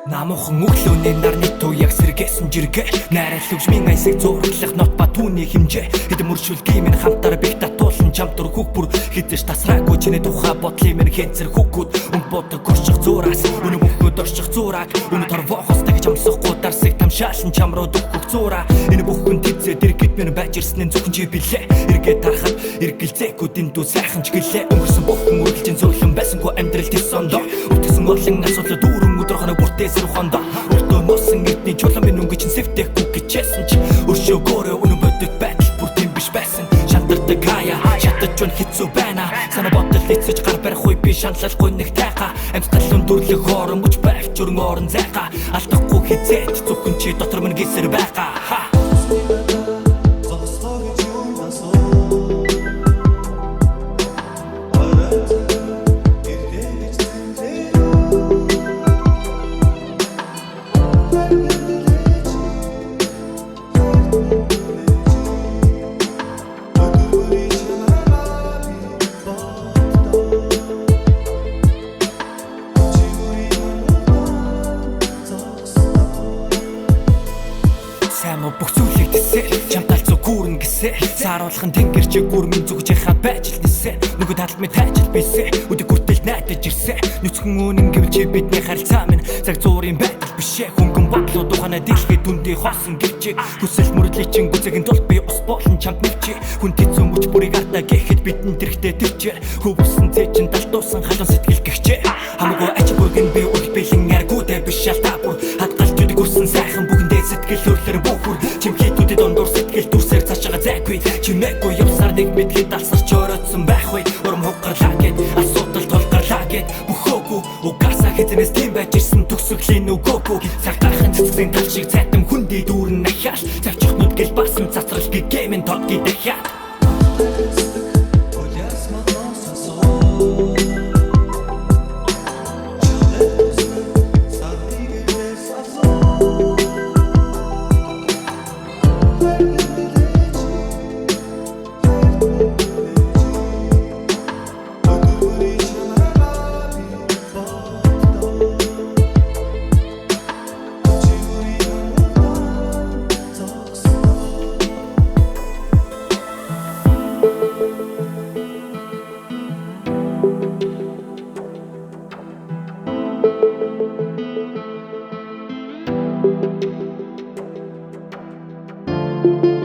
Намуухан өглөөний нарны туу яг сэргээсэн жиргээ найрал хөвжмийн аясыг зурлах нот ба түүний хэмжээ хэдэн мөршүүлгийн минь хамтар бих татуулан чам дур хүүх бүр хизэж тасраагүй чиний тухай бодлын минь хэнцэр хүүхүүд өмбөдөг горчих зуураас өнө бүхөд орчих зуураг өнө торвохос тагж амсахгүй дарсыг тамшаалан чам руу дөхөх зуураа энэ бүхэн төвзээ дэргэд минь байж ирсэн зөвхөн чи билээ эргээд тарахад эргэлзээгүй дэндүү сайхан ч гэлээ өнгөрсөн бүхэн үргэлжин зөөлөн байсангүй амьдрал тэс сондоо утгсан олон асуудал дүүрэн өдөр хоног бүртээ хондо өртөө носон эртний чулан минь өнгөч сэвтэхгүй гэжсэн ч өршөөгөөрөө өнө бодит байдал бүр тийм биш байсан шантардаг хаяа шатаж чон хэцүү байна санаа бодол эцэж гар барих үе би шаналлахгүй нэг тайха амьсгал өндөрлөх хоорон мөч байх журм орон зайха алдахгүй хизээч зөвхөн чи дотор минь гисэр байгаа бүх зүйлийг тэсээ чамтал зүг гүрэн гэсээ сааруулхан тэнгэр чи гүрмэн зүгж яхад байж л нисэн нөгөө талд минь тайжл бисээ өдөг хүртэл найдаж ирсэн нүцгэн үнэн гэвэл чи бидний харилцаа минь цаг зуурын байдал бишээ хөнгөн бодлоо тухайна дэлхий дүндээ хоосон гэвчээ хүсэл мөрөдлөчин гүцэгийн тулд би ус болон чамд нэвчээ хүн тэцэн мөч бүрийг артаа гэхэд бидэн тэрхтээ төвчээр хөвсөн цээчин талтуусан халуун сэтгэл гихчээ хамаагүй ач бүргэн би үл бэлэн аргуудэ биш шалтаа бүр хадгалж үдэг үрсэн сайхан бүхэндээ сэтгэл хөдлөр бүхүр чимхийдүүдэд ондор сэтгэл дүрсээр цаашаа зайгүй чимээгүй явсаар нэг мэдлэг далсарч ороодсон байх вэ урам хугарлаа гэд асуудал толгарлаа гэд бөхөөгүй угаасаа хэзэнээс тийм байж ирсэн төгсгөлийн өгөөгүй цаг гарахын цэцгийн тал шиг цайтам хүндий дүүрэн нахаал завчихнууд гэл басан цацрал гэмэн тод гэдэхяа you